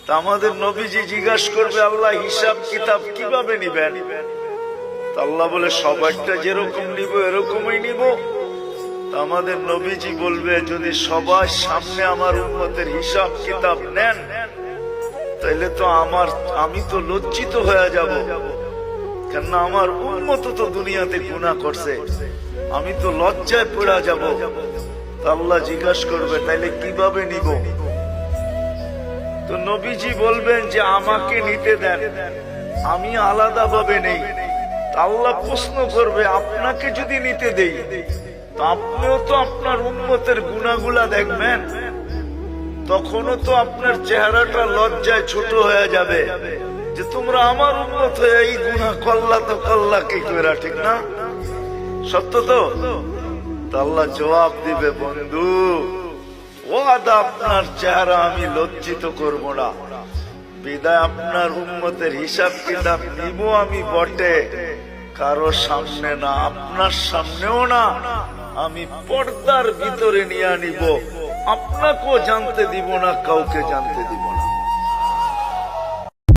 তা আমাদের নবীজি জিজ্ঞাসা করবে, আল্লাহ হিসাব কিতাব কিভাবে নিবেন? আল্লাহ বলে, সবাইটা যেরকম নিব এরকমই নিব। আমাদের নবীজি বলবে, যদি সবার সামনে আমার উম্মতের হিসাব কিতাব নেন, তাইলে তো আমি তো লজ্জিত হয়ে যাব, কেননা আমার উম্মত তো দুনিয়াতে গুনাহ করছে, আমি তো লজ্জায় পড়ে যাব। আল্লাহ জিজ্ঞাসা করবে, তাইলে কিভাবে নিব? তো নবীজি বলবেন যে আমাকে নিতে দেন, আমি আলাদা ভাবে নেই। আল্লাহ প্রশ্ন করবে, আপনাকে যদি নিতে দেই, তো আপনিও তো আপনার উম্মতের গুনাহগুলা দেখবেন, তখনও তো আপনার চেহারাটা লজ্জায় ছোট হয়ে যাবে যে তোমরা আমার উম্মত হয়ে এই গুনাহ করলা, তো করলা কি করে, ঠিক না? সত্য তো? আল্লাহ জবাব দিবে, বন্ধু ওয়াদা, আপনার চেহারা আমি লজ্জিত করব না, বিদায় আপনার উম্মতের হিসাব কিতাব নিব আমি বটে, কারো সামনে না, আপনার সামনেও না, আমি পর্দার ভিতরে নিয়ে নিব, আপনাকেও জানতে দিব না, কাউকে জানতে দিব।